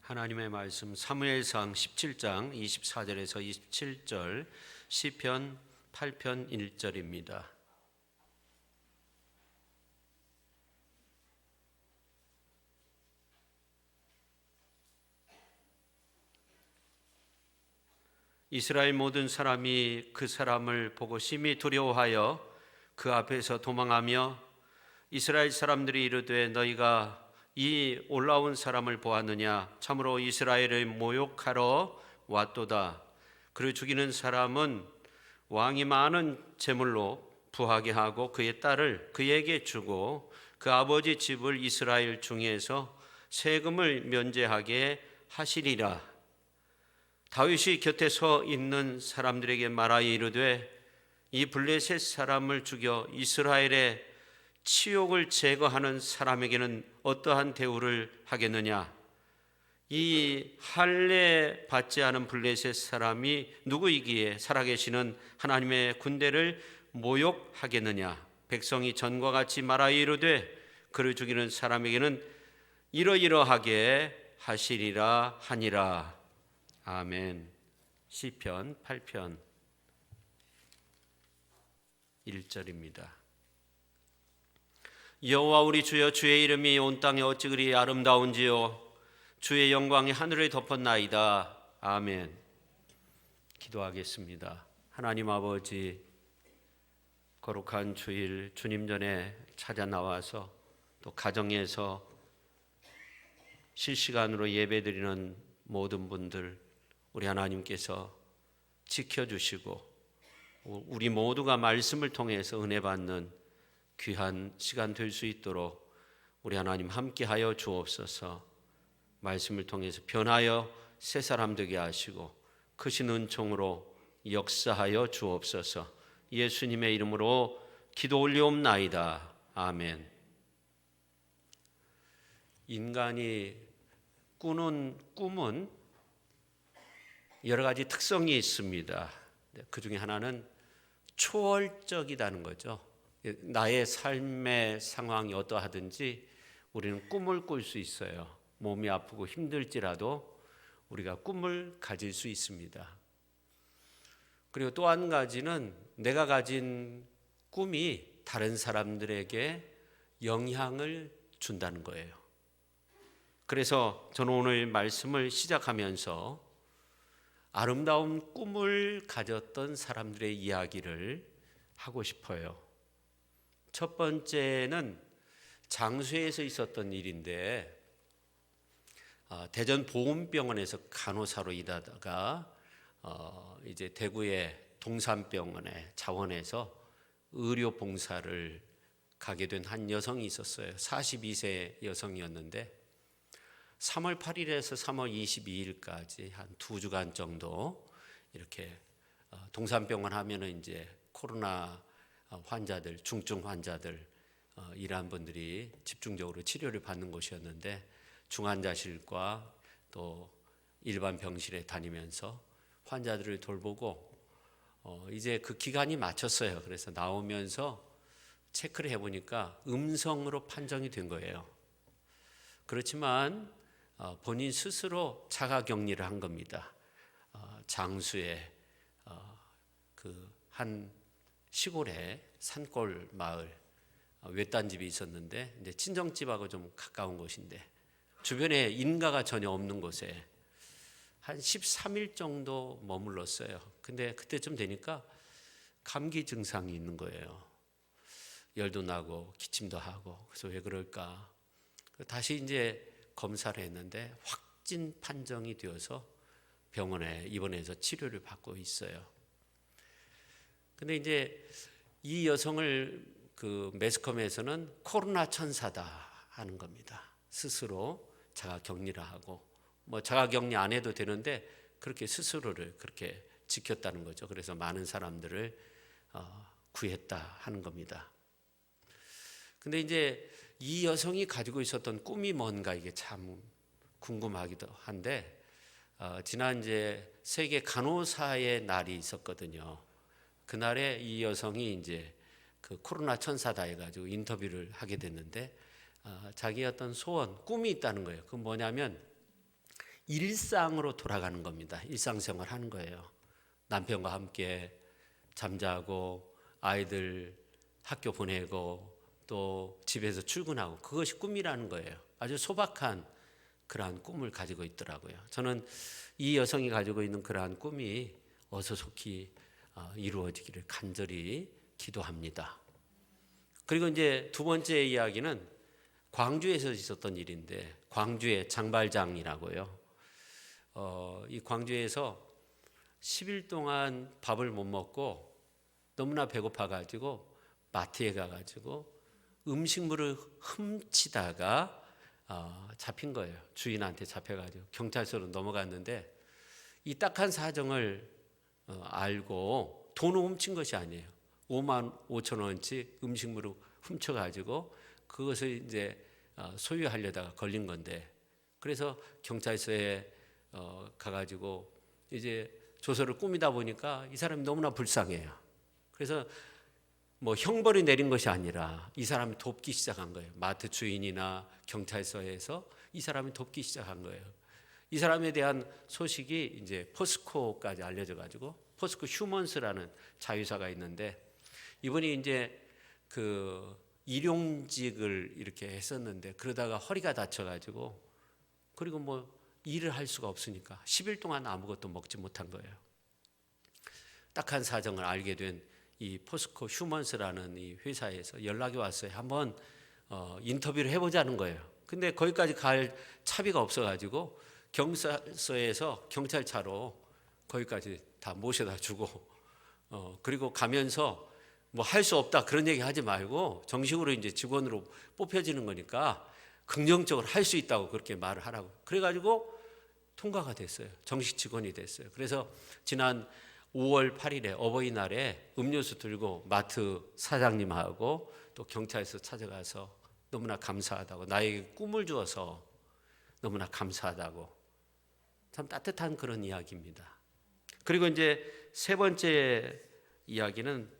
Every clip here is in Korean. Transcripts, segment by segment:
하나님의 말씀 사무엘상 17장 24절에서 27절, 시편 8편 1절입니다. 이스라엘 모든 사람이 그 사람을 보고 심히 두려워하여 그 앞에서 도망하며 이스라엘 사람들이 이르되 너희가 이 올라온 사람을 보았느냐? 참으로 이스라엘을 모욕하러 왔도다. 그를 죽이는 사람은 왕이 많은 제물로 부하게 하고 그의 딸을 그에게 주고 그 아버지 집을 이스라엘 중에서 세금을 면제하게 하시리라. 다윗이 곁에 서 있는 사람들에게 말하여 이르되 이 블레셋 사람을 죽여 이스라엘의 치욕을 제거하는 사람에게는 어떠한 대우를 하겠느냐? 이 할례 받지 않은 블레셋 사람이 누구이기에 살아계시는 하나님의 군대를 모욕하겠느냐? 백성이 전과 같이 말하여 이르되 그를 죽이는 사람에게는 이러이러하게 하시리라 하니라. 아멘. 시편 8편 1절입니다. 여호와 우리 주여, 주의 이름이 온 땅에 어찌 그리 아름다운지요. 주의 영광이 하늘을 덮었나이다. 아멘. 기도하겠습니다. 하나님 아버지, 거룩한 주일 주님 전에 찾아 나와서 또 가정에서 실시간으로 예배드리는 모든 분들 우리 하나님께서 지켜주시고 우리 모두가 말씀을 통해서 은혜 받는 귀한 시간 될 수 있도록 우리 하나님 함께하여 주옵소서. 말씀을 통해서 변하여 새 사람 되게 하시고 크신 은총으로 역사하여 주옵소서. 예수님의 이름으로 기도 올리옵나이다. 아멘. 인간이 꾸는 꿈은 여러 가지 특성이 있습니다. 그 중에 하나는 초월적이라는 거죠. 나의 삶의 상황이 어떠하든지 우리는 꿈을 꿀 수 있어요. 몸이 아프고 힘들지라도 우리가 꿈을 가질 수 있습니다. 그리고 또 한 가지는 내가 가진 꿈이 다른 사람들에게 영향을 준다는 거예요. 그래서 저는 오늘 말씀을 시작하면서 아름다운 꿈을 가졌던 사람들의 이야기를 하고 싶어요. 첫 번째는 장수에서 있었던 일인데, 대전 보훈병원에서 간호사로 일하다가 이제 대구의 동산병원에 자원해서 의료 봉사를 가게 된 한 여성이 있었어요. 42세 여성이었는데 3월 8일에서 3월 22일까지 한 2주간 정도 이렇게 동산병원 하면은 이제 코로나 환자들, 중증 환자들 이러한 분들이 집중적으로 치료를 받는 곳이었는데 중환자실과 또 일반 병실에 다니면서 환자들을 돌보고 이제 그 기간이 마쳤어요. 그래서 나오면서 체크를 해보니까 음성으로 판정이 된 거예요. 그렇지만 본인 스스로 자가격리를 한 겁니다. 장수의 그 한 시골에 산골 마을 외딴 집이 있었는데 이제 친정집하고 좀 가까운 곳인데 주변에 인가가 전혀 없는 곳에 한 13일 정도 머물렀어요. 근데 그때쯤 되니까 감기 증상이 있는 거예요. 열도 나고 기침도 하고. 그래서 왜 그럴까? 다시 이제 검사를 했는데 확진 판정이 되어서 병원에 입원해서 치료를 받고 있어요. 근데 이제 이 여성을 그 매스컴에서는 코로나 천사다 하는 겁니다. 스스로 자가격리를 하고 뭐 자가격리 안 해도 되는데 그렇게 스스로를 그렇게 지켰다는 거죠. 그래서 많은 사람들을 구했다 하는 겁니다. 근데 이제 이 여성이 가지고 있었던 꿈이 뭔가 이게 참 궁금하기도 한데 지난 이제 세계 간호사의 날이 있었거든요. 그날에 이 여성이 이제 그 코로나 천사다 해가지고 인터뷰를 하게 됐는데 자기 어떤 소원, 꿈이 있다는 거예요. 그건 뭐냐면 일상으로 돌아가는 겁니다. 일상생활 하는 거예요. 남편과 함께 잠자고 아이들 학교 보내고 또 집에서 출근하고, 그것이 꿈이라는 거예요. 아주 소박한 그러한 꿈을 가지고 있더라고요. 저는 이 여성이 가지고 있는 그러한 꿈이 어서 속히 이루어지기를 간절히 기도합니다. 그리고 이제 두 번째 이야기는 광주에서 있었던 일인데, 광주의 장발장이라고요. 이 광주에서 10일 동안 밥을 못 먹고 너무나 배고파가지고 마트에 가가지고 음식물을 훔치다가 잡힌 거예요. 주인한테 잡혀가지고 경찰서로 넘어갔는데, 이 딱한 사정을 알고 돈을 훔친 것이 아니에요. 5만 5천 원치 음식물을 훔쳐가지고 그것을 이제 소유하려다가 걸린 건데, 그래서 경찰서에 가가지고 이제 조서를 꾸미다 보니까 이 사람이 너무나 불쌍해요. 그래서 뭐 형벌이 내린 것이 아니라 이 사람이 돕기 시작한 거예요. 마트 주인이나 경찰서에서 이 사람이 돕기 시작한 거예요. 이 사람에 대한 소식이 이제 포스코까지 알려져 가지고, 포스코 휴먼스라는 자회사가 있는데, 이분이 이제 그 일용직을 이렇게 했었는데 그러다가 허리가 다쳐 가지고, 그리고 뭐 일을 할 수가 없으니까 10일 동안 아무것도 먹지 못한 거예요. 딱한 사정을 알게 된 이 포스코 휴먼스라는 이 회사에서 연락이 왔어요. 한번 인터뷰를 해보자는 거예요. 근데 거기까지 갈 차비가 없어가지고 경찰서에서 경찰차로 거기까지 다 모셔다 주고, 그리고 가면서 뭐 할 수 없다 그런 얘기 하지 말고 정식으로 이제 직원으로 뽑혀지는 거니까 긍정적으로 할 수 있다고 그렇게 말을 하라고. 그래가지고 통과가 됐어요. 정식 직원이 됐어요. 그래서 지난 5월 8일에 어버이날에 음료수 들고 마트 사장님하고 또 경찰서 찾아가서 너무나 감사하다고, 나에게 꿈을 주어서 너무나 감사하다고, 참 따뜻한 그런 이야기입니다. 그리고 이제 세 번째 이야기는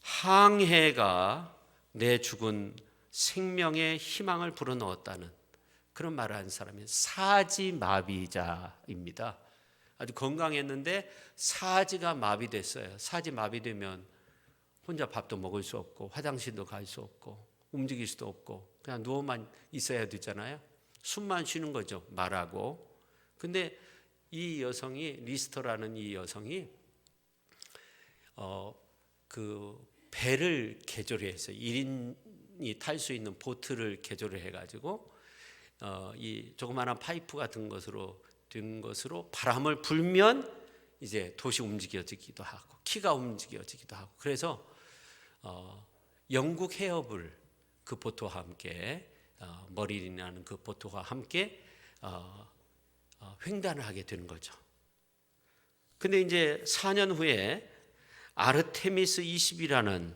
항해가 내 죽은 생명의 희망을 불어넣었다는 그런 말을 한 사람이 사지마비자입니다. 아주 건강했는데 사지가 마비됐어요. 사지 마비되면 혼자 밥도 먹을 수 없고 화장실도 갈 수 없고 움직일 수도 없고 그냥 누워만 있어야 되잖아요. 숨만 쉬는 거죠, 말하고. 근데 이 여성이, 리스터라는 이 여성이 그 배를 개조해서 1인이 탈 수 있는 보트를 개조를 해가지고 이 조그마한 파이프 같은 것으로 된 것으로 바람을 불면 이제 돛이 움직여지기도 하고 키가 움직여지기도 하고, 그래서 영국 해협을 그 보트와 함께 머리리나는 그 보트와 함께 횡단을 하게 되는 거죠. 근데 이제 4년 후에 아르테미스 20이라는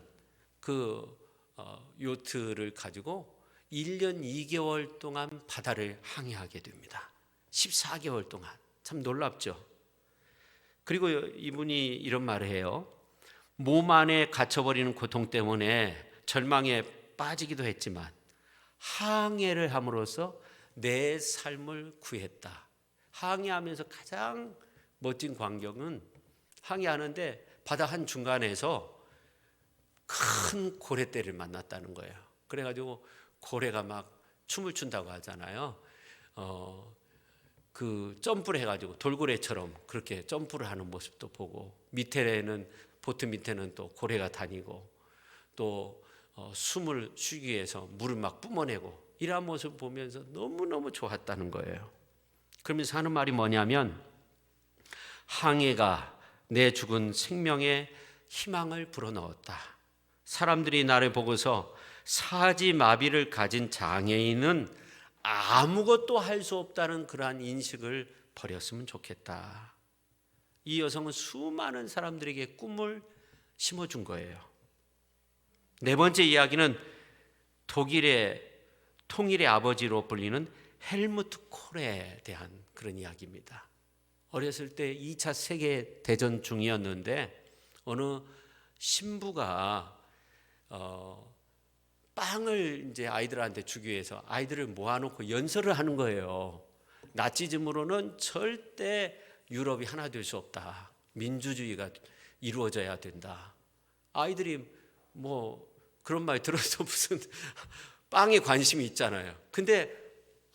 그 요트를 가지고 1년 2개월 동안 바다를 항해하게 됩니다. 14개월 동안. 참 놀랍죠. 그리고 이분이 이런 말을 해요. 몸 안에 갇혀버리는 고통 때문에 절망에 빠지기도 했지만 항해를 함으로써 내 삶을 구했다. 항해하면서 가장 멋진 광경은, 항해하는데 바다 한 중간에서 큰 고래떼를 만났다는 거예요. 그래가지고 고래가 막 춤을 춘다고 하잖아요. 그 점프를 해가지고 돌고래처럼 그렇게 점프를 하는 모습도 보고, 밑에는 보트 밑에는 또 고래가 다니고, 또 숨을 쉬기 위해서 물을 막 뿜어내고, 이러한 모습을 보면서 너무너무 좋았다는 거예요. 그러면서 하는 말이 뭐냐면, 항해가 내 죽은 생명에 희망을 불어넣었다. 사람들이 나를 보고서 사지마비를 가진 장애인은 아무것도 할 수 없다는 그러한 인식을 버렸으면 좋겠다. 이 여성은 수많은 사람들에게 꿈을 심어준 거예요. 네 번째 이야기는 독일의 통일의 아버지로 불리는 헬무트 콜에 대한 그런 이야기입니다. 어렸을 때 2차 세계대전 중이었는데 어느 신부가 빵을 이제 아이들한테 주기 위해서 아이들을 모아놓고 연설을 하는 거예요. 나치즘으로는 절대 유럽이 하나 될 수 없다. 민주주의가 이루어져야 된다. 아이들이 뭐 그런 말 들어서 무슨 빵에 관심이 있잖아요. 근데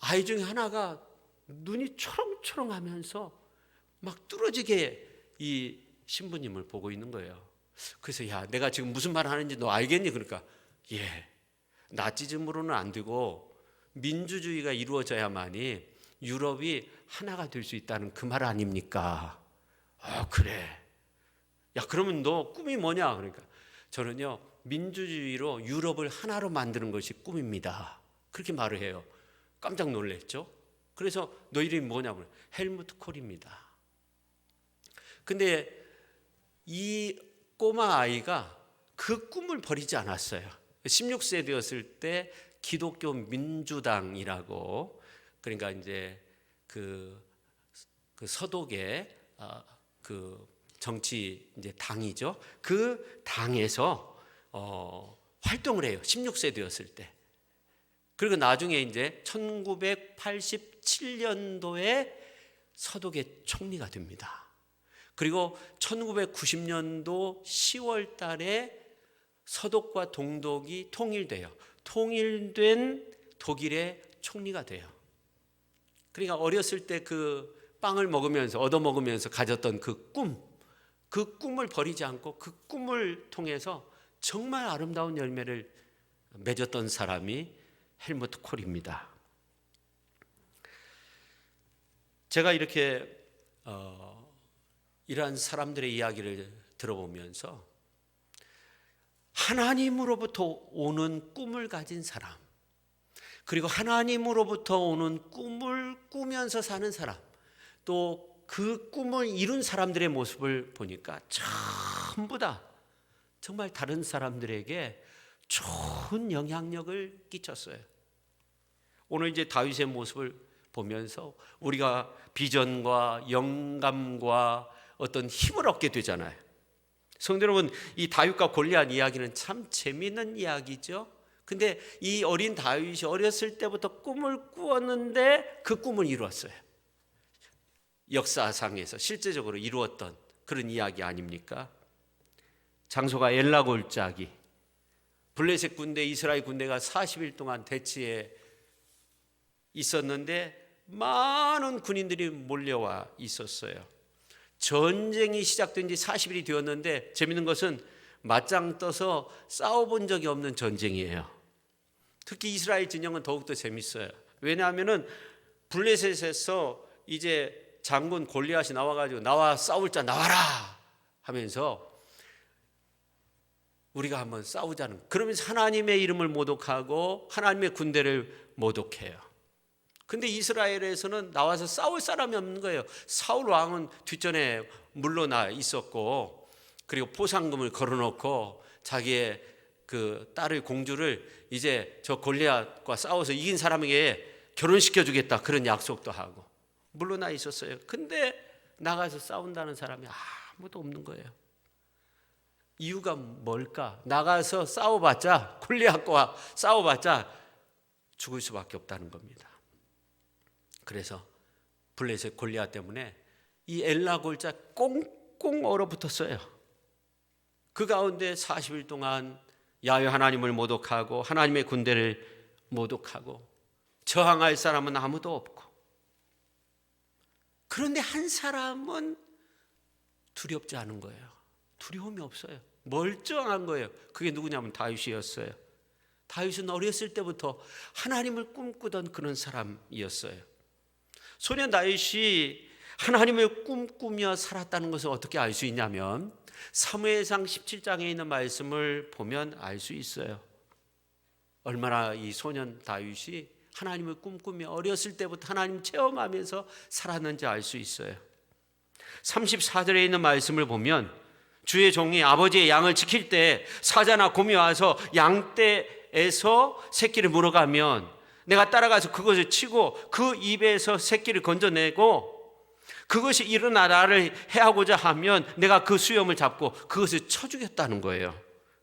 아이 중에 하나가 눈이 초롱초롱하면서 막 뚫어지게 이 신부님을 보고 있는 거예요. 그래서 야, 내가 지금 무슨 말 하는지 너 알겠니? 그러니까 예, 나치즘으로는 안 되고 민주주의가 이루어져야만이 유럽이 하나가 될 수 있다는 그 말 아닙니까? 그래. 야, 그러면 너 꿈이 뭐냐? 그러니까 저는요, 민주주의로 유럽을 하나로 만드는 것이 꿈입니다. 그렇게 말을 해요. 깜짝 놀랐죠? 그래서 너 이름이 뭐냐고. 헬무트 콜입니다. 근데 이 꼬마 아이가 그 꿈을 버리지 않았어요. 16세 되었을 때 기독교 민주당이라고, 그러니까 이제 그 서독의 그 정치 이제 당이죠. 그 당에서 활동을 해요. 16세 되었을 때. 그리고 나중에 이제 1987년도에 서독의 총리가 됩니다. 그리고 1990년도 10월 달에 서독과 동독이 통일돼요. 통일된 독일의 총리가 돼요. 그러니까 어렸을 때 그 빵을 먹으면서 얻어먹으면서 가졌던 그 꿈을 버리지 않고 그 꿈을 통해서 정말 아름다운 열매를 맺었던 사람이 헬무트 콜입니다. 제가 이렇게 이러한 사람들의 이야기를 들어보면서 하나님으로부터 오는 꿈을 가진 사람, 그리고 하나님으로부터 오는 꿈을 꾸면서 사는 사람, 또 그 꿈을 이룬 사람들의 모습을 보니까 전부 다 정말 다른 사람들에게 좋은 영향력을 끼쳤어요. 오늘 이제 다윗의 모습을 보면서 우리가 비전과 영감과 어떤 힘을 얻게 되잖아요. 성도 여러분, 이 다윗과 골리앗 이야기는 참 재미있는 이야기죠. 근데 이 어린 다윗이 어렸을 때부터 꿈을 꾸었는데 그 꿈을 이루었어요. 역사상에서 실제적으로 이루었던 그런 이야기 아닙니까? 장소가 엘라 골짜기, 블레셋 군대, 이스라엘 군대가 40일 동안 대치에 있었는데 많은 군인들이 몰려와 있었어요. 전쟁이 시작된 지 40일이 되었는데 재밌는 것은 맞짱 떠서 싸워본 적이 없는 전쟁이에요. 특히 이스라엘 진영은 더욱더 재밌어요. 왜냐하면 블레셋에서 이제 장군 골리앗이 나와가지고 나와 싸울 자 나와라 하면서 우리가 한번 싸우자는, 그러면서 하나님의 이름을 모독하고 하나님의 군대를 모독해요. 근데 이스라엘에서는 나와서 싸울 사람이 없는 거예요. 사울 왕은 뒷전에 물러나 있었고, 그리고 포상금을 걸어놓고 자기의 그 딸을, 공주를 이제 저 골리앗과 싸워서 이긴 사람에게 결혼시켜 주겠다, 그런 약속도 하고 물러나 있었어요. 근데 나가서 싸운다는 사람이 아무도 없는 거예요. 이유가 뭘까? 나가서 싸워봤자, 골리앗과 싸워봤자 죽을 수밖에 없다는 겁니다. 그래서 블레셋 골리앗 때문에 이 엘라 골짜 꽁꽁 얼어붙었어요. 그 가운데 40일 동안 야훼 하나님을 모독하고 하나님의 군대를 모독하고 저항할 사람은 아무도 없고, 그런데 한 사람은 두렵지 않은 거예요. 두려움이 없어요. 멀쩡한 거예요. 그게 누구냐면 다윗이었어요. 다윗은 어렸을 때부터 하나님을 꿈꾸던 그런 사람이었어요. 소년 다윗이 하나님을 꿈꾸며 살았다는 것을 어떻게 알 수 있냐면 사무엘상 17장에 있는 말씀을 보면 알 수 있어요. 얼마나 이 소년 다윗이 하나님을 꿈꾸며 어렸을 때부터 하나님 체험하면서 살았는지 알 수 있어요. 34절에 있는 말씀을 보면 주의 종이 아버지의 양을 지킬 때 사자나 곰이 와서 양떼에서 새끼를 물어가면 내가 따라가서 그것을 치고 그 입에서 새끼를 건져내고 그것이 일어나 나를 해하고자 하면 내가 그 수염을 잡고 그것을 쳐 죽였다는 거예요.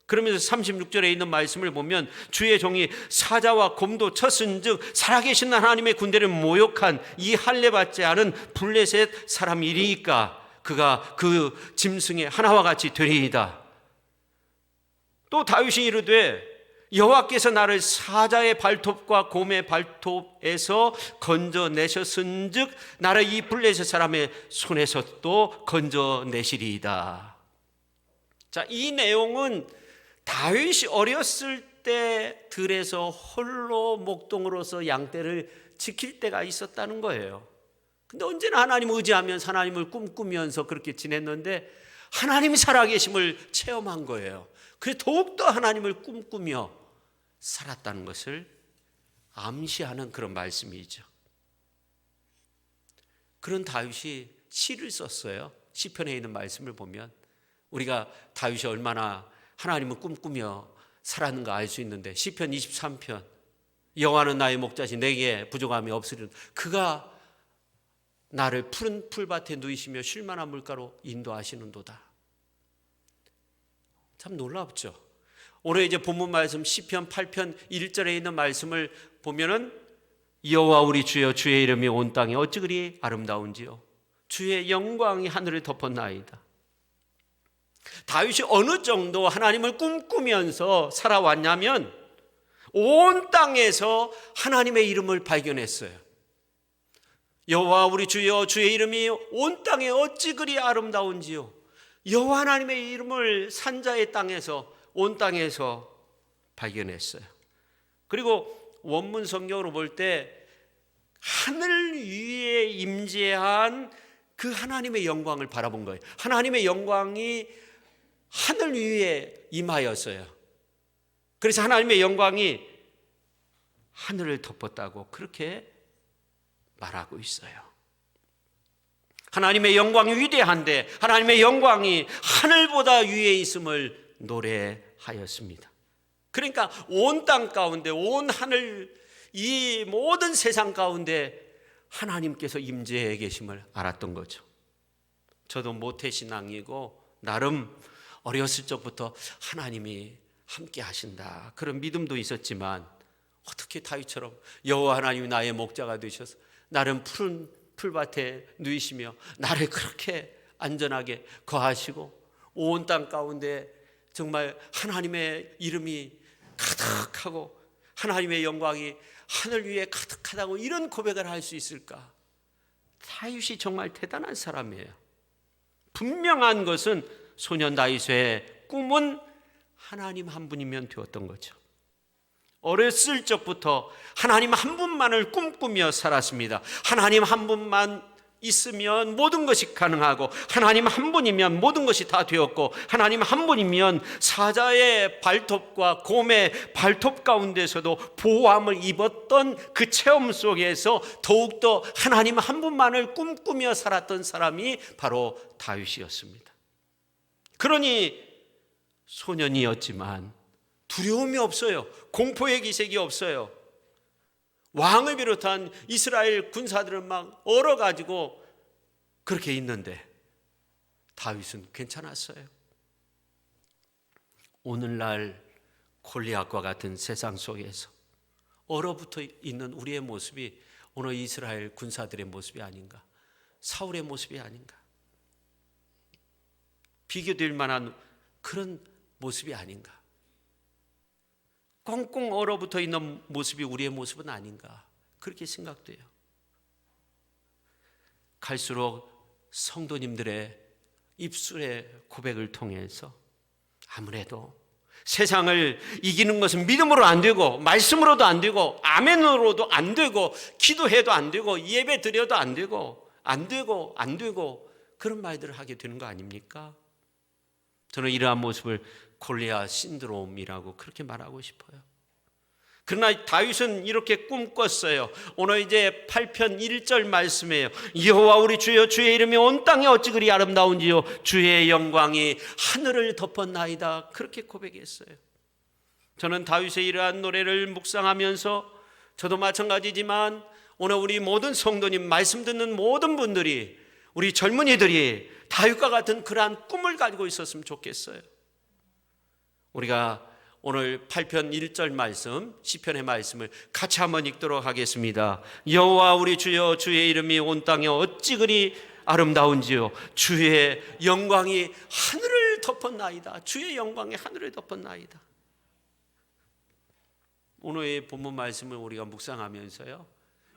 그러면서 36절에 있는 말씀을 보면 주의 종이 사자와 곰도 쳤은즉 살아계신 하나님의 군대를 모욕한 이 할례받지 않은 블레셋 사람이리이까 그가 그 짐승의 하나와 같이 되리이다. 또 다윗이 이르되 여호와께서 나를 사자의 발톱과 곰의 발톱에서 건져내셨은즉 나를 이 블레셋 사람의 손에서 또 건져내시리이다. 자, 이 내용은 다윗이 어렸을 때 들에서 홀로 목동으로서 양떼를 지킬 때가 있었다는 거예요. 근데 언제나 하나님을 의지하면서 하나님을 꿈꾸면서 그렇게 지냈는데 하나님이 살아계심을 체험한 거예요. 그래서 더욱더 하나님을 꿈꾸며 살았다는 것을 암시하는 그런 말씀이죠. 그런 다윗이 시를 썼어요. 시편에 있는 말씀을 보면 우리가 다윗이 얼마나 하나님을 꿈꾸며 살았는가 알 수 있는데, 시편 23편 여호와는 나의 목자시 내게 부족함이 없으리로다. 그가 나를 푸른 풀밭에 누이시며 쉴 만한 물가로 인도하시는도다. 참 놀랍죠. 오늘 이제 본문 말씀 시편 8편 1절에 있는 말씀을 보면은 여호와 우리 주여 주의 이름이 온 땅에 어찌 그리 아름다운지요 주의 영광이 하늘을 덮었나이다. 다윗이 어느 정도 하나님을 꿈꾸면서 살아왔냐면 온 땅에서 하나님의 이름을 발견했어요. 여호와 우리 주여 주의 이름이 온 땅에 어찌 그리 아름다운지요. 여호와 하나님의 이름을 산자의 땅에서 온 땅에서 발견했어요. 그리고 원문 성경으로 볼 때 하늘 위에 임재한 그 하나님의 영광을 바라본 거예요. 하나님의 영광이 하늘 위에 임하였어요. 그래서 하나님의 영광이 하늘을 덮었다고 그렇게 말하고 있어요. 하나님의 영광이 위대한데 하나님의 영광이 하늘보다 위에 있음을 노래하였습니다. 그러니까 온 땅 가운데 온 하늘 이 모든 세상 가운데 하나님께서 임재해 계심을 알았던 거죠. 저도 모태신앙이고 나름 어렸을 적부터 하나님이 함께 하신다 그런 믿음도 있었지만 어떻게 다윗처럼 여호와 하나님이 나의 목자가 되셔서 나를 푸른 풀밭에 누이시며 나를 그렇게 안전하게 거하시고 온 땅 가운데 정말 하나님의 이름이 가득하고 하나님의 영광이 하늘 위에 가득하다고 이런 고백을 할 수 있을까? 다윗이 정말 대단한 사람이에요. 분명한 것은 소년 다윗의 꿈은 하나님 한 분이면 되었던 거죠. 어렸을 적부터 하나님 한 분만을 꿈꾸며 살았습니다. 하나님 한 분만 있으면 모든 것이 가능하고 하나님 한 분이면 모든 것이 다 되었고 하나님 한 분이면 사자의 발톱과 곰의 발톱 가운데서도 보호함을 입었던 그 체험 속에서 더욱더 하나님 한 분만을 꿈꾸며 살았던 사람이 바로 다윗이었습니다. 그러니 소년이었지만 두려움이 없어요. 공포의 기색이 없어요. 왕을 비롯한 이스라엘 군사들은 막 얼어가지고 그렇게 있는데 다윗은 괜찮았어요. 오늘날 골리앗과 같은 세상 속에서 얼어붙어 있는 우리의 모습이 오늘 이스라엘 군사들의 모습이 아닌가, 사울의 모습이 아닌가, 비교될 만한 그런 모습이 아닌가, 꽁꽁 얼어붙어 있는 모습이 우리의 모습은 아닌가 그렇게 생각돼요. 갈수록 성도님들의 입술의 고백을 통해서 아무래도 세상을 이기는 것은 믿음으로 안 되고 말씀으로도 안 되고 아멘으로도 안 되고 기도해도 안 되고 예배 드려도 안 되고 그런 말들을 하게 되는 거 아닙니까? 저는 이러한 모습을 골리앗 신드롬이라고 그렇게 말하고 싶어요. 그러나 다윗은 이렇게 꿈꿨어요. 오늘 이제 8편 1절 말씀이에요. 여호와 우리 주여 주의 이름이 온 땅에 어찌 그리 아름다운지요 주의 영광이 하늘을 덮었나이다 그렇게 고백했어요. 저는 다윗의 이러한 노래를 묵상하면서 저도 마찬가지지만 오늘 우리 모든 성도님 말씀 듣는 모든 분들이 우리 젊은이들이 다윗과 같은 그러한 꿈을 가지고 있었으면 좋겠어요. 우리가 오늘 8편 1절 말씀, 시편의 말씀을 같이 한번 읽도록 하겠습니다. 여호와 우리 주여, 주의 이름이 온 땅에 어찌 그리 아름다운지요. 주의 영광이 하늘을 덮었나이다. 주의 영광이 하늘을 덮었나이다. 오늘의 본문 말씀을 우리가 묵상하면서요,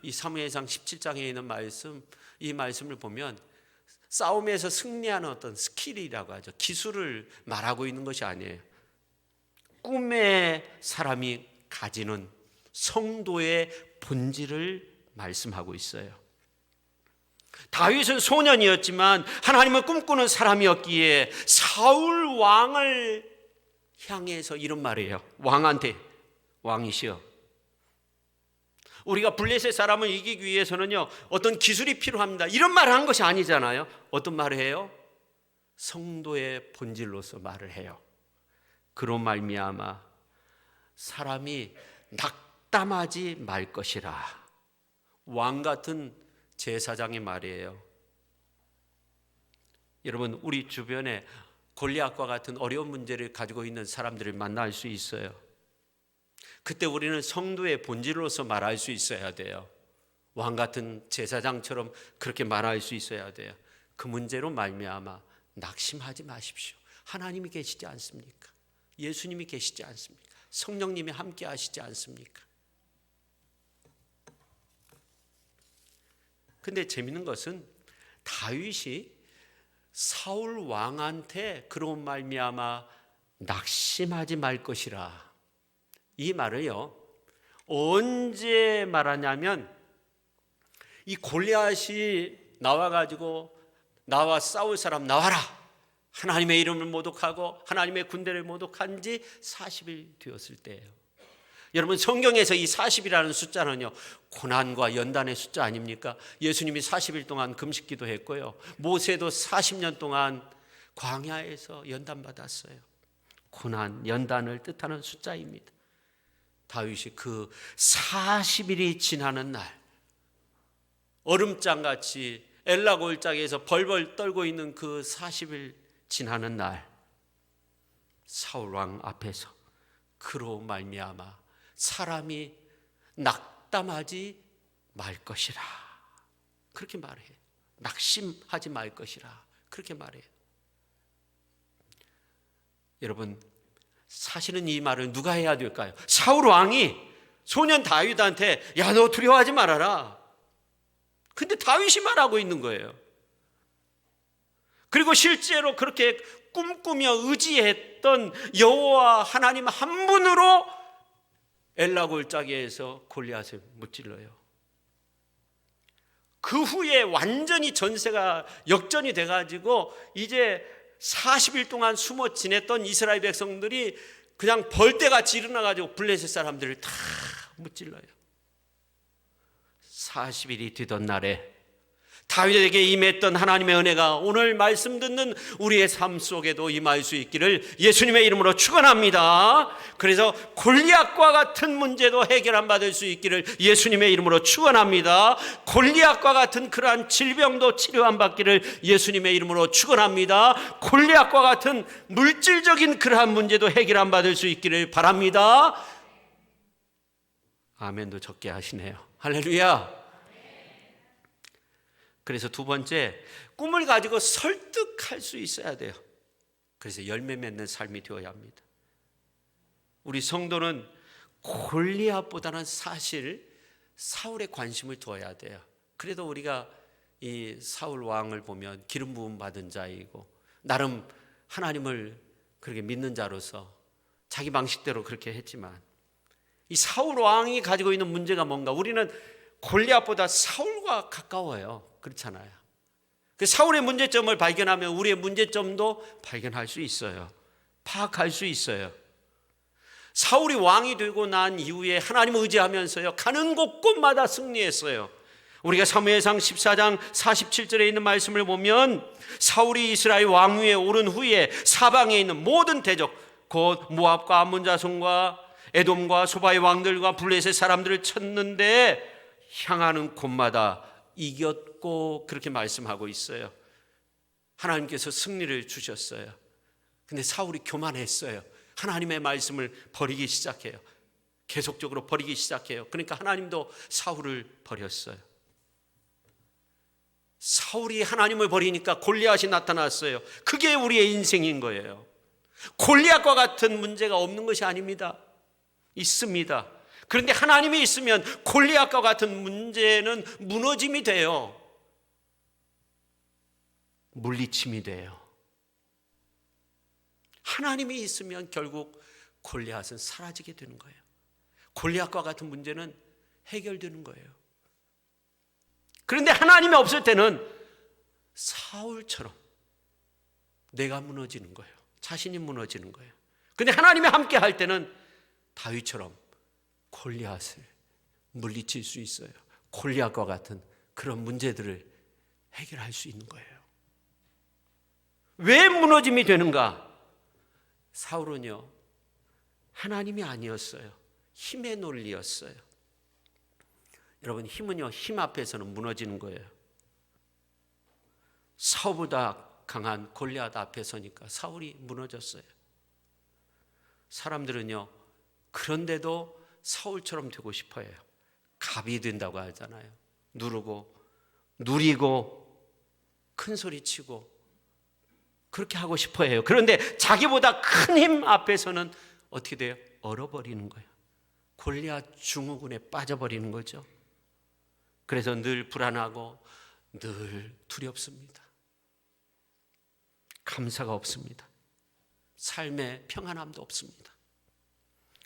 이 사무엘상 17장에 있는 말씀, 이 말씀을 보면 싸움에서 승리하는 어떤 스킬이라고 하죠. 기술을 말하고 있는 것이 아니에요. 꿈의 사람이 가지는 성도의 본질을 말씀하고 있어요. 다윗은 소년이었지만 하나님을 꿈꾸는 사람이었기에 사울 왕을 향해서 이런 말이에요. 왕한테, 왕이시여, 우리가 블레셋 사람을 이기기 위해서는요, 어떤 기술이 필요합니다, 이런 말을 한 것이 아니잖아요. 어떤 말을 해요? 성도의 본질로서 말을 해요. 그로 말미암아 사람이 낙담하지 말 것이라. 왕 같은 제사장의 말이에요. 여러분, 우리 주변에 골리앗과 같은 어려운 문제를 가지고 있는 사람들을 만날 수 있어요. 그때 우리는 성도의 본질로서 말할 수 있어야 돼요. 왕 같은 제사장처럼 그렇게 말할 수 있어야 돼요. 그 문제로 말미암아 낙심하지 마십시오. 하나님이 계시지 않습니까? 예수님이 계시지 않습니까? 성령님이 함께 하시지 않습니까? 근데 재밌는 것은 다윗이 사울 왕한테 그런 말미암아 낙심하지 말 것이라, 이 말을요 언제 말하냐면, 이 골리앗이 나와가지고 나와 싸울 사람 나와라, 하나님의 이름을 모독하고 하나님의 군대를 모독한 지 40일 되었을 때예요. 여러분, 성경에서 이 40이라는 숫자는요 고난과 연단의 숫자 아닙니까? 예수님이 40일 동안 금식기도 했고요, 모세도 40년 동안 광야에서 연단받았어요. 고난, 연단을 뜻하는 숫자입니다. 다윗이 그 40일이 지나는 날, 얼음장같이 엘라 골짜기에서 벌벌 떨고 있는 그 40일 지나는 날, 사울 왕 앞에서 그로 말미암아 사람이 낙담하지 말 것이라, 그렇게 말해요. 낙심하지 말 것이라, 그렇게 말해요. 여러분, 사실은 이 말을 누가 해야 될까요? 사울 왕이 소년 다윗한테 야, 너 두려워하지 말아라. 근데 다윗이 말하고 있는 거예요. 그리고 실제로 그렇게 꿈꾸며 의지했던 여호와 하나님 한 분으로 엘라 골짜기에서 골리앗을 무찔러요. 그 후에 완전히 전세가 역전이 돼가지고 이제 40일 동안 숨어 지냈던 이스라엘 백성들이 그냥 벌떼같이 일어나가지고 블레셋 사람들을 다 무찔러요. 40일이 되던 날에 다윗에게 임했던 하나님의 은혜가 오늘 말씀 듣는 우리의 삶 속에도 임할 수 있기를 예수님의 이름으로 축원합니다. 그래서 골리앗과 같은 문제도 해결 받을 수 있기를 예수님의 이름으로 축원합니다. 골리앗과 같은 그러한 질병도 치료 받기를 예수님의 이름으로 축원합니다. 골리앗과 같은 물질적인 그러한 문제도 해결 받을 수 있기를 바랍니다. 아멘도 적게 하시네요. 할렐루야. 그래서 두 번째, 꿈을 가지고 설득할 수 있어야 돼요. 그래서 열매 맺는 삶이 되어야 합니다. 우리 성도는 골리앗보다는 사실 사울에 관심을 두어야 돼요. 그래도 우리가 이 사울 왕을 보면 기름 부음 받은 자이고 나름 하나님을 그렇게 믿는 자로서 자기 방식대로 그렇게 했지만, 이 사울 왕이 가지고 있는 문제가 뭔가, 우리는 골리앗보다 사울과 가까워요. 그렇잖아요. 그 사울의 문제점을 발견하면 우리의 문제점도 발견할 수 있어요. 파악할 수 있어요. 사울이 왕이 되고 난 이후에 하나님을 의지하면서요 가는 곳곳마다 승리했어요. 우리가 사무엘상 14장 47절에 있는 말씀을 보면, 사울이 이스라엘 왕위에 오른 후에 사방에 있는 모든 대적, 곧 모압과 암몬 자손과 에돔과 소바의 왕들과 블레셋 사람들을 쳤는데 향하는 곳마다 이겼고, 그렇게 말씀하고 있어요. 하나님께서 승리를 주셨어요. 근데 사울이 교만했어요. 하나님의 말씀을 버리기 시작해요. 계속적으로 버리기 시작해요. 그러니까 하나님도 사울을 버렸어요. 사울이 하나님을 버리니까 골리앗이 나타났어요. 그게 우리의 인생인 거예요. 골리앗과 같은 문제가 없는 것이 아닙니다. 있습니다. 그런데 하나님이 있으면 골리앗과 같은 문제는 무너짐이 돼요. 물리침이 돼요. 하나님이 있으면 결국 골리앗은 사라지게 되는 거예요. 골리앗과 같은 문제는 해결되는 거예요. 그런데 하나님이 없을 때는 사울처럼 내가 무너지는 거예요. 자신이 무너지는 거예요. 그런데 하나님이 함께 할 때는 다윗처럼 골리앗을 물리칠 수 있어요. 골리앗과 같은 그런 문제들을 해결할 수 있는 거예요. 왜 무너짐이 되는가? 사울은요, 하나님이 아니었어요. 힘의 논리였어요. 여러분, 힘은요, 힘 앞에서는 무너지는 거예요. 사울보다 강한 골리앗 앞에 서니까 사울이 무너졌어요. 사람들은요, 그런데도 사울처럼 되고 싶어요. 갑이 된다고 하잖아요. 누르고 누리고 큰 소리 치고 그렇게 하고 싶어 해요. 그런데 자기보다 큰 힘 앞에서는 어떻게 돼요? 얼어버리는 거예요. 골리앗 증후군에 빠져버리는 거죠. 그래서 늘 불안하고 늘 두렵습니다. 감사가 없습니다. 삶에 평안함도 없습니다.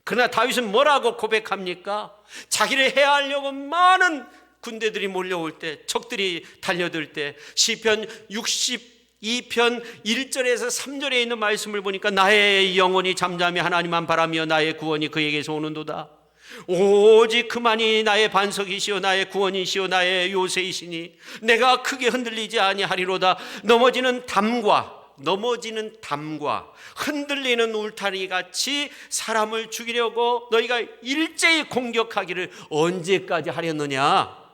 그러나 다윗은 뭐라고 고백합니까? 자기를 해하려고 많은 군대들이 몰려올 때, 적들이 달려들 때, 시편 62편 1절에서 3절에 있는 말씀을 보니까 나의 영혼이 잠잠히 하나님만 바라며 나의 구원이 그에게서 오는도다. 오직 그만이 나의 반석이시오 나의 구원이시오 나의 요새이시니 내가 크게 흔들리지 아니하리로다. 넘어지는 담과 흔들리는 울타리 같이 사람을 죽이려고 너희가 일제히 공격하기를 언제까지 하렸느냐.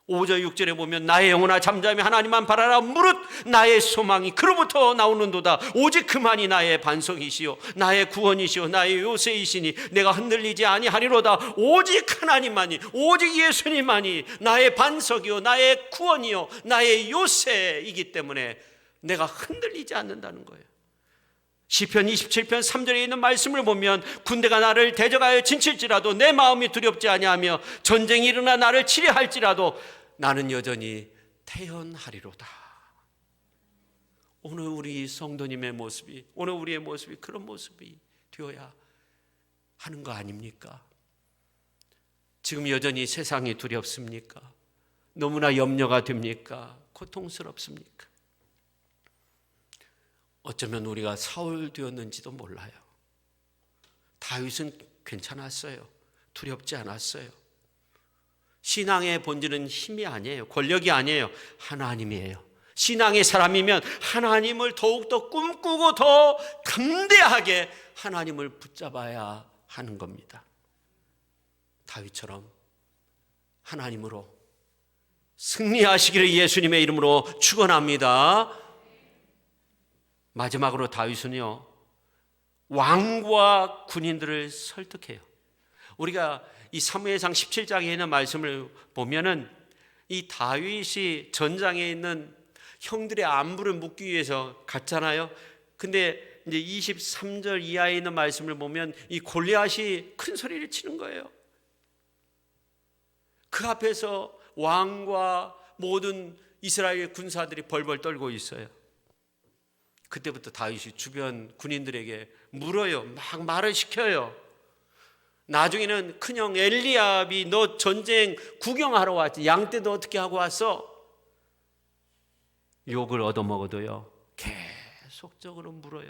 5절 6절에 보면 나의 영혼아 잠잠히 하나님만 바라라. 무릇 나의 소망이 그로부터 나오는도다. 오직 그만이 나의 반석이시요 나의 구원이시요 나의 요새이시니 내가 흔들리지 아니하리로다. 오직 하나님만이, 오직 예수님만이 나의 반석이요 나의 구원이요 나의 요새이기 때문에 내가 흔들리지 않는다는 거예요. 시편 27편 3절에 있는 말씀을 보면 군대가 나를 대적하여 진칠지라도 내 마음이 두렵지 아니하며 전쟁이 일어나 나를 치려 할지라도 나는 여전히 태연하리로다. 오늘 우리 성도님의 모습이, 오늘 우리의 모습이 그런 모습이 되어야 하는 거 아닙니까? 지금 여전히 세상이 두렵습니까? 너무나 염려가 됩니까? 고통스럽습니까? 어쩌면 우리가 사울 되었는지도 몰라요. 다윗은 괜찮았어요. 두렵지 않았어요. 신앙의 본질은 힘이 아니에요. 권력이 아니에요. 하나님이에요. 신앙의 사람이면 하나님을 더욱더 꿈꾸고 더 담대하게 하나님을 붙잡아야 하는 겁니다. 다윗처럼 하나님으로 승리하시기를 예수님의 이름으로 축원합니다. 마지막으로 다윗은요, 왕과 군인들을 설득해요. 우리가 이 사무엘상 17장에 있는 말씀을 보면은 이 다윗이 전장에 있는 형들의 안부를 묻기 위해서 갔잖아요. 근데 이제 23절 이하에 있는 말씀을 보면 이 골리앗이 큰 소리를 치는 거예요. 그 앞에서 왕과 모든 이스라엘 군사들이 벌벌 떨고 있어요. 그때부터 다윗이 주변 군인들에게 물어요. 막 말을 시켜요. 나중에는 큰형 엘리압이 너 전쟁 구경하러 왔지, 양떼도 어떻게 하고 왔어? 욕을 얻어먹어도요 계속적으로 물어요.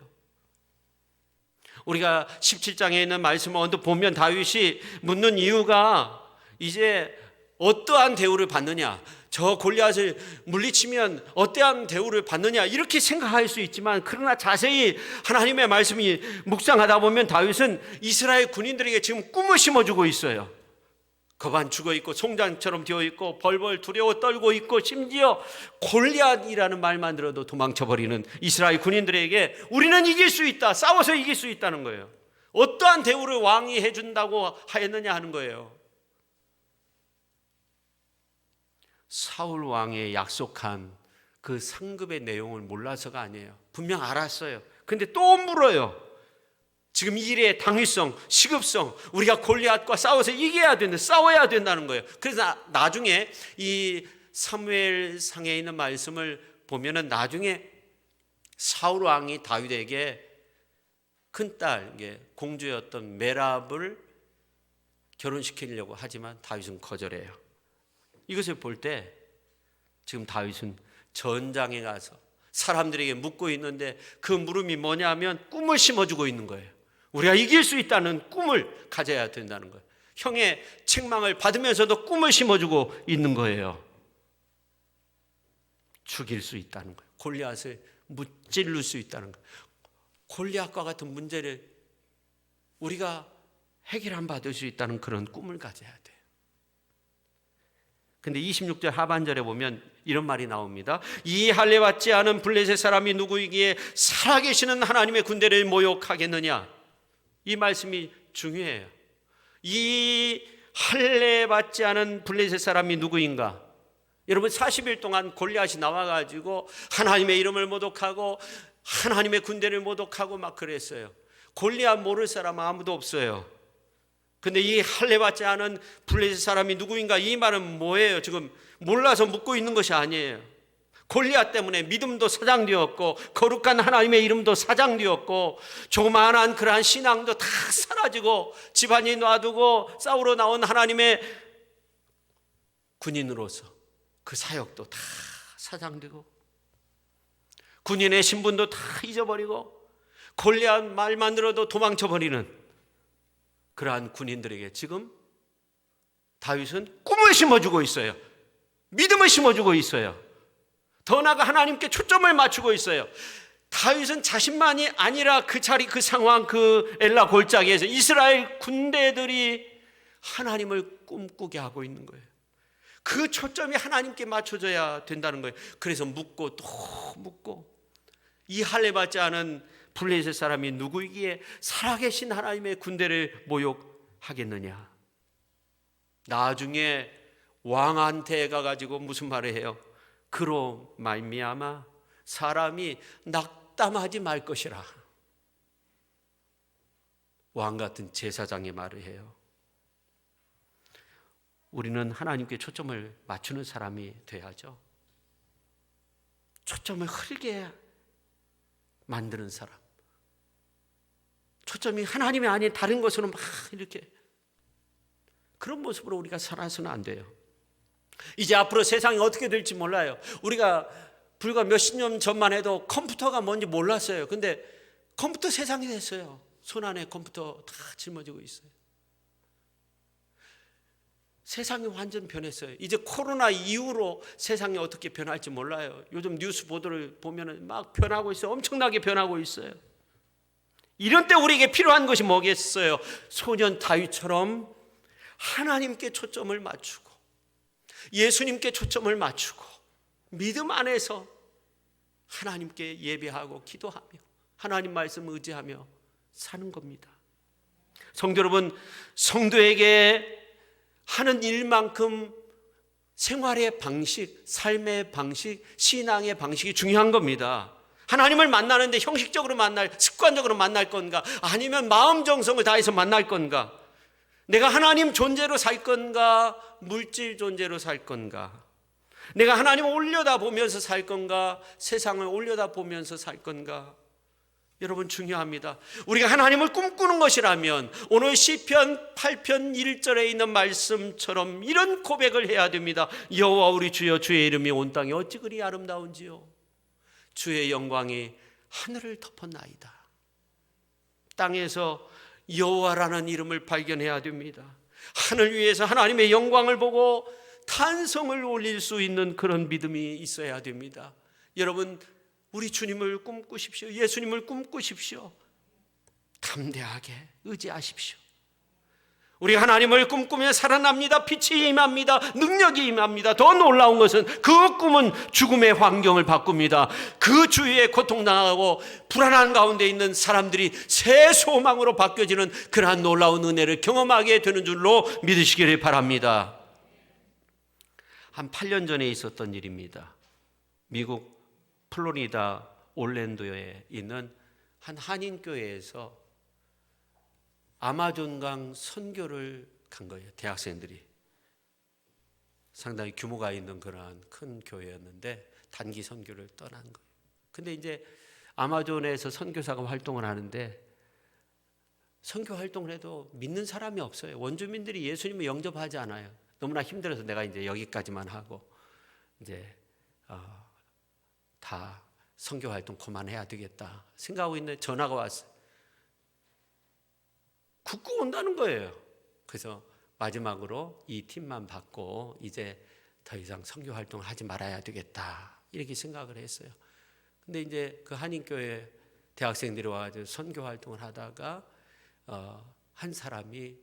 우리가 17장에 있는 말씀을 언뜻 보면 다윗이 묻는 이유가 이제 어떠한 대우를 받느냐, 저 골리앗을 물리치면 어떠한 대우를 받느냐, 이렇게 생각할 수 있지만, 그러나 자세히 하나님의 말씀이 묵상하다 보면 다윗은 이스라엘 군인들에게 지금 꿈을 심어주고 있어요. 거반 죽어 있고 송장처럼 되어 있고 벌벌 두려워 떨고 있고 심지어 골리앗이라는 말만 들어도 도망쳐버리는 이스라엘 군인들에게 우리는 이길 수 있다, 싸워서 이길 수 있다는 거예요. 어떠한 대우를 왕이 해준다고 하였느냐 하는 거예요. 사울 왕의 약속한 그 상급의 내용을 몰라서가 아니에요. 분명 알았어요. 근데 또 물어요. 지금 이 일의 당위성, 시급성, 우리가 골리앗과 싸워서 이겨야 된다, 싸워야 된다는 거예요. 그래서 나중에 이 사무엘상에 있는 말씀을 보면은 나중에 사울 왕이 다윗에게 큰딸, 공주였던 메랍을 결혼시키려고 하지만 다윗은 거절해요. 이것을 볼 때 지금 다윗은 전장에 가서 사람들에게 묻고 있는데 그 물음이 뭐냐면 꿈을 심어주고 있는 거예요. 우리가 이길 수 있다는 꿈을 가져야 된다는 거예요. 형의 책망을 받으면서도 꿈을 심어주고 있는 거예요. 죽일 수 있다는 거예요. 골리앗을 무찔러 수 있다는 거예요. 골리앗과 같은 문제를 우리가 해결 받을 수 있다는 그런 꿈을 가져야 돼요. 근데 26절 하반절에 보면 이런 말이 나옵니다. 이 할례 받지 않은 블레셋 사람이 누구이기에 살아계시는 하나님의 군대를 모욕하겠느냐. 이 말씀이 중요해요. 이 할례 받지 않은 블레셋 사람이 누구인가? 여러분 40일 동안 골리앗이 나와가지고 하나님의 이름을 모독하고 하나님의 군대를 모독하고 막 그랬어요. 골리앗 모를 사람 아무도 없어요. 근데 이 할례 받지 않은 블레셋 사람이 누구인가? 이 말은 뭐예요? 지금 몰라서 묻고 있는 것이 아니에요. 골리앗 때문에 믿음도 사장되었고 거룩한 하나님의 이름도 사장되었고 조그마한 그러한 신앙도 다 사라지고 집안이 놔두고 싸우러 나온 하나님의 군인으로서 그 사역도 다 사장되고 군인의 신분도 다 잊어버리고 골리앗 말만 들어도 도망쳐버리는 그러한 군인들에게 지금 다윗은 꿈을 심어주고 있어요. 믿음을 심어주고 있어요. 더 나아가 하나님께 초점을 맞추고 있어요. 다윗은 자신만이 아니라 그 자리, 그 상황, 그 엘라 골짜기에서 이스라엘 군대들이 하나님을 꿈꾸게 하고 있는 거예요. 그 초점이 하나님께 맞춰져야 된다는 거예요. 그래서 묻고 또 묻고 이 할례 받지 않은 블레셋 사람이 누구이기에 살아계신 하나님의 군대를 모욕하겠느냐. 나중에 왕한테 가가지고 무슨 말을 해요? 그로 말미암아 사람이 낙담하지 말 것이라. 왕 같은 제사장의 말을 해요. 우리는 하나님께 초점을 맞추는 사람이 돼야죠. 초점을 흐리게 만드는 사람. 초점이 하나님이 아닌 다른 것으로 막 이렇게 그런 모습으로 우리가 살아서는 안 돼요. 이제 앞으로 세상이 어떻게 될지 몰라요. 우리가 불과 몇십 년 전만 해도 컴퓨터가 뭔지 몰랐어요. 근데 컴퓨터 세상이 됐어요. 손안에 컴퓨터 다 짊어지고 있어요. 세상이 완전 변했어요. 이제 코로나 이후로 세상이 어떻게 변할지 몰라요. 요즘 뉴스 보도를 보면 막 변하고 있어요. 엄청나게 변하고 있어요. 이런 때 우리에게 필요한 것이 뭐겠어요? 소년 다윗처럼 하나님께 초점을 맞추고 예수님께 초점을 맞추고 믿음 안에서 하나님께 예배하고 기도하며 하나님 말씀 의지하며 사는 겁니다. 성도 여러분, 성도에게 하는 일만큼 생활의 방식, 삶의 방식, 신앙의 방식이 중요한 겁니다. 하나님을 만나는데 형식적으로 습관적으로 만날 건가? 아니면 마음 정성을 다해서 만날 건가? 내가 하나님 존재로 살 건가? 물질 존재로 살 건가? 내가 하나님을 올려다보면서 살 건가? 세상을 올려다보면서 살 건가? 여러분 중요합니다. 우리가 하나님을 꿈꾸는 것이라면 오늘 시편 8편 1절에 있는 말씀처럼 이런 고백을 해야 됩니다. 여호와 우리 주여, 주의 이름이 온 땅에 어찌 그리 아름다운지요. 주의 영광이 하늘을 덮었나이다. 땅에서 여호와라는 이름을 발견해야 됩니다. 하늘 위에서 하나님의 영광을 보고 탄성을 올릴 수 있는 그런 믿음이 있어야 됩니다. 여러분, 우리 주님을 꿈꾸십시오. 예수님을 꿈꾸십시오. 담대하게 의지하십시오. 우리 하나님을 꿈꾸며 살아납니다. 빛이 임합니다. 능력이 임합니다. 더 놀라운 것은 그 꿈은 죽음의 환경을 바꿉니다. 그 주위에 고통당하고 불안한 가운데 있는 사람들이 새 소망으로 바뀌어지는 그러한 놀라운 은혜를 경험하게 되는 줄로 믿으시기를 바랍니다. 한 8년 전에 있었던 일입니다. 미국 플로리다 올랜도에 있는 한 한인교회에서 아마존강 선교를 간 거예요. 대학생들이. 상당히 규모가 있는 그러한 큰 교회였는데 단기 선교를 떠난 거예요. 근데 이제 아마존에서 선교사가 활동을 하는데 선교 활동을 해도 믿는 사람이 없어요. 원주민들이 예수님을 영접하지 않아요. 너무나 힘들어서 내가 이제 여기까지만 하고 이제 다 선교 활동 그만해야 되겠다 생각하고 있는데 전화가 왔어요. 굳고 온다는 거예요. 그래서 마지막으로 이 팀만 받고 이제 더 이상 선교 활동을 하지 말아야 되겠다 이렇게 생각을 했어요. 근데 이제 그 한인교회 대학생들이 와가지고 선교 활동을 하다가 한 사람이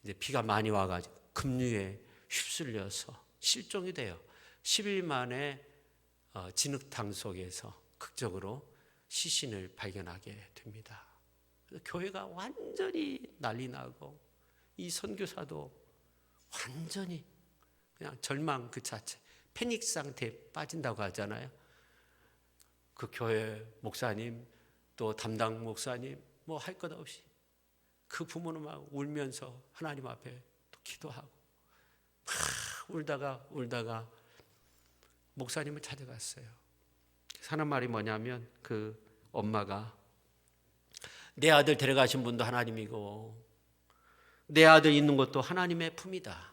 이제 비가 많이 와가지고 급류에 휩쓸려서 실종이 돼요. 10일 만에 진흙탕 속에서 극적으로 시신을 발견하게 됩니다. 교회가 완전히 난리 나고 이 선교사도 완전히 그냥 절망 그 자체, 패닉 상태에 빠진다고 하잖아요. 그 교회 목사님 또 담당 목사님 뭐 할 것 없이 그 부모는 막 울면서 하나님 앞에 또 기도하고 막 울다가 목사님을 찾아갔어요. 하는 말이 뭐냐면 그 엄마가 내 아들 데려가신 분도 하나님이고 내 아들 있는 것도 하나님의 품이다.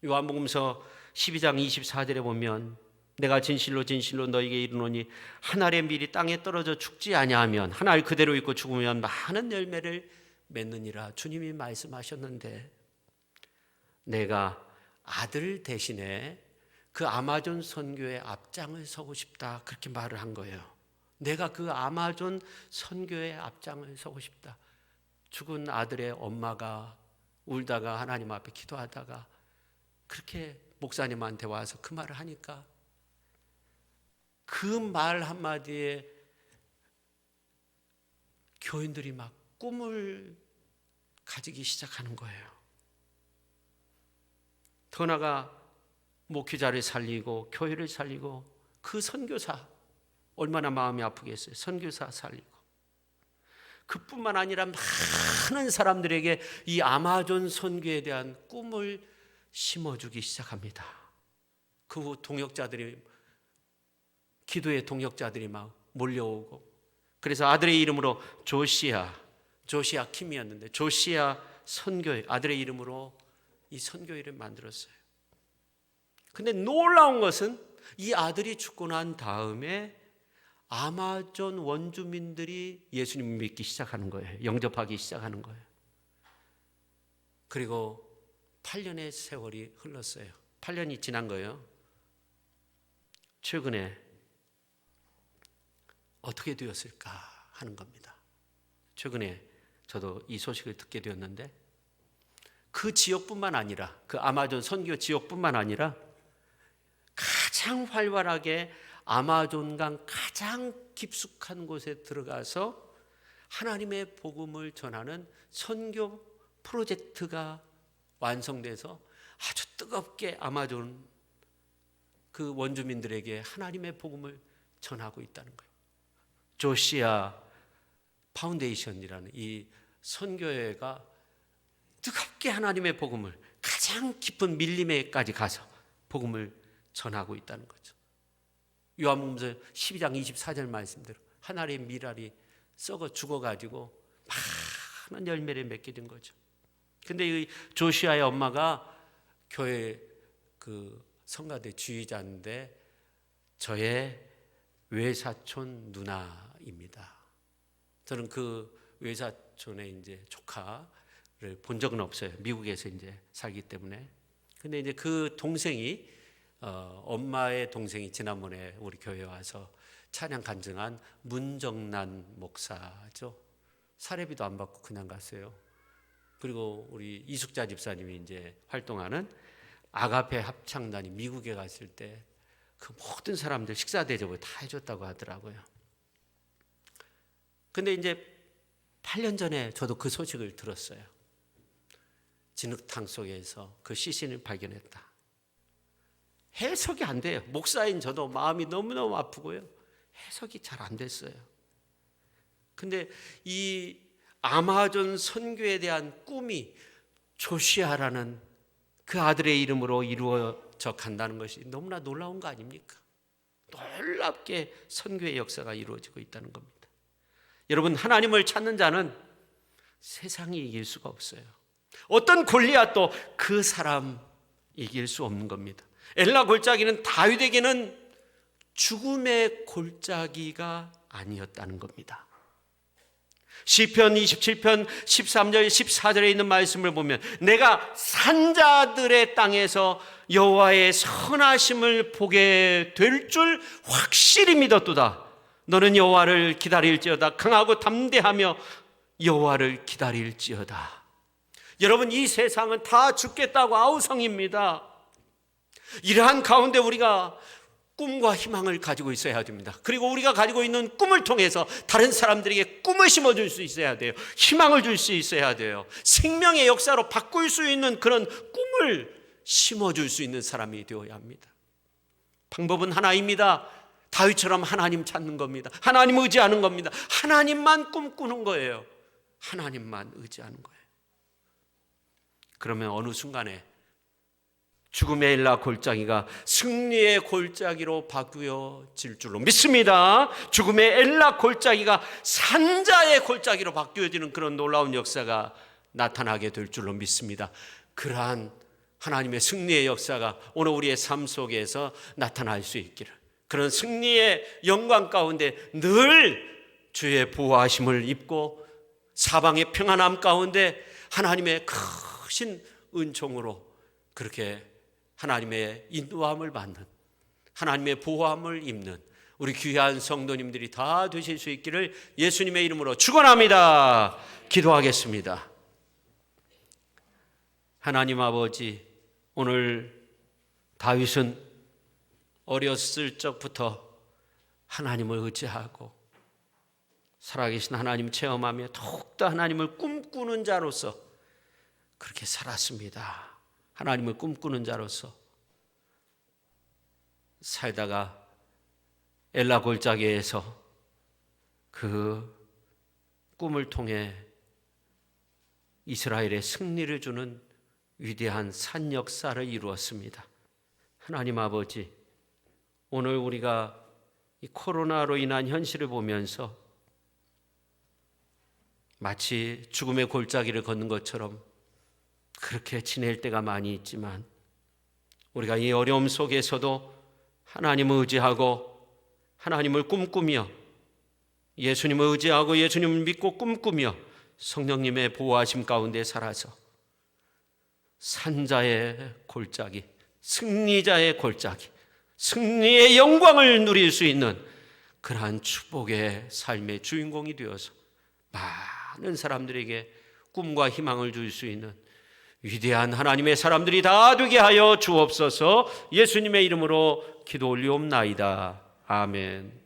요한복음서 12장 24절에 보면 내가 진실로 너에게 이르노니 한 알의 밀이 땅에 떨어져 죽지 아니하면 한 알 그대로 있고 죽으면 많은 열매를 맺느니라. 주님이 말씀하셨는데 내가 아들 대신에 그 아마존 선교의 앞장을 서고 싶다 그렇게 말을 한 거예요. 내가 그 아마존 선교의 앞장을 서고 싶다. 죽은 아들의 엄마가 울다가 하나님 앞에 기도하다가 그렇게 목사님한테 와서 그 말을 하니까 그 말 한마디에 교인들이 막 꿈을 가지기 시작하는 거예요. 더 나아가 목회자를 살리고 교회를 살리고 그 선교사 얼마나 마음이 아프겠어요. 선교사 살리고 그뿐만 아니라 많은 사람들에게 이 아마존 선교에 대한 꿈을 심어주기 시작합니다. 그 후 동역자들이 기도의 동역자들이 막 몰려오고 그래서 아들의 이름으로 조시아 킴이었는데 조시아 선교회 아들의 이름으로 이 선교회를 만들었어요. 근데 놀라운 것은 이 아들이 죽고 난 다음에 아마존 원주민들이 예수님을 믿기 시작하는 거예요. 영접하기 시작하는 거예요. 그리고 8년의 세월이 흘렀어요. 8년이 지난 거예요. 최근에 어떻게 되었을까 하는 겁니다. 최근에 저도 이 소식을 듣게 되었는데 그 지역뿐만 아니라 그 아마존 선교 지역뿐만 아니라 가장 활발하게 아마존강 가장 깊숙한 곳에 들어가서 하나님의 복음을 전하는 선교 프로젝트가 완성돼서 아주 뜨겁게 아마존 그 원주민들에게 하나님의 복음을 전하고 있다는 거예요. 조시아 파운데이션이라는 이 선교회가 뜨겁게 하나님의 복음을 가장 깊은 밀림에까지 가서 복음을 전하고 있다는 거죠. 요한복음서 12장 24절 말씀대로 한 알의 밀알이 썩어 죽어가지고 많은 열매를 맺게 된 거죠. 근데 이 조시아의 엄마가 교회 그 성가대 주의자인데 저의 외사촌 누나입니다. 저는 그 외사촌의 이제 조카를 본 적은 없어요. 미국에서 이제 살기 때문에. 근데 이제 그 동생이 엄마의 동생이 지난번에 우리 교회에 와서 찬양 간증한 문정란 목사죠. 사례비도 안 받고 그냥 갔어요. 그리고 우리 이숙자 집사님이 이제 활동하는 아가페 합창단이 미국에 갔을 때 그 모든 사람들 식사 대접을 다 해줬다고 하더라고요. 근데 이제 8년 전에 저도 그 소식을 들었어요. 진흙탕 속에서 그 시신을 발견했다. 해석이 안 돼요. 목사인 저도 마음이 너무너무 아프고요. 해석이 잘 안 됐어요. 근데 이 아마존 선교에 대한 꿈이 조시아라는 그 아들의 이름으로 이루어져 간다는 것이 너무나 놀라운 거 아닙니까? 놀랍게 선교의 역사가 이루어지고 있다는 겁니다. 여러분, 하나님을 찾는 자는 세상이 이길 수가 없어요. 어떤 골리앗도 그 사람 이길 수 없는 겁니다. 엘라 골짜기는 다윗에게는 죽음의 골짜기가 아니었다는 겁니다. 시편 27편 13절 14절에 있는 말씀을 보면 내가 산자들의 땅에서 여호와의 선하심을 보게 될 줄 확실히 믿었도다. 너는 여호와를 기다릴지어다. 강하고 담대하며 여호와를 기다릴지어다. 여러분, 이 세상은 다 죽겠다고 아우성입니다. 이러한 가운데 우리가 꿈과 희망을 가지고 있어야 됩니다. 그리고 우리가 가지고 있는 꿈을 통해서 다른 사람들에게 꿈을 심어줄 수 있어야 돼요. 희망을 줄 수 있어야 돼요. 생명의 역사로 바꿀 수 있는 그런 꿈을 심어줄 수 있는 사람이 되어야 합니다. 방법은 하나입니다. 다윗처럼 하나님 찾는 겁니다. 하나님 의지하는 겁니다. 하나님만 꿈꾸는 거예요. 하나님만 의지하는 거예요. 그러면 어느 순간에 죽음의 엘라 골짜기가 승리의 골짜기로 바뀌어질 줄로 믿습니다. 죽음의 엘라 골짜기가 산자의 골짜기로 바뀌어지는 그런 놀라운 역사가 나타나게 될 줄로 믿습니다. 그러한 하나님의 승리의 역사가 오늘 우리의 삶 속에서 나타날 수 있기를, 그런 승리의 영광 가운데 늘 주의 보호하심을 입고 사방의 평안함 가운데 하나님의 크신 은총으로 그렇게 하나님의 인도함을 받는, 하나님의 보호함을 입는 우리 귀한 성도님들이 다 되실 수 있기를 예수님의 이름으로 축원합니다. 기도하겠습니다. 하나님 아버지, 오늘 다윗은 어렸을 적부터 하나님을 의지하고 살아계신 하나님 체험하며 더욱더 하나님을 꿈꾸는 자로서 그렇게 살았습니다. 하나님을 꿈꾸는 자로서 살다가 엘라 골짜기에서 그 꿈을 통해 이스라엘의 승리를 주는 위대한 산 역사를 이루었습니다. 하나님 아버지, 오늘 우리가 이 코로나로 인한 현실을 보면서 마치 죽음의 골짜기를 걷는 것처럼 그렇게 지낼 때가 많이 있지만, 우리가 이 어려움 속에서도 하나님을 의지하고 하나님을 꿈꾸며 예수님을 의지하고 예수님을 믿고 꿈꾸며 성령님의 보호하심 가운데 살아서 산자의 골짜기, 승리자의 골짜기, 승리의 영광을 누릴 수 있는 그러한 축복의 삶의 주인공이 되어서 많은 사람들에게 꿈과 희망을 줄 수 있는 위대한 하나님의 사람들이 다 되게 하여 주옵소서. 예수님의 이름으로 기도 올리옵나이다. 아멘.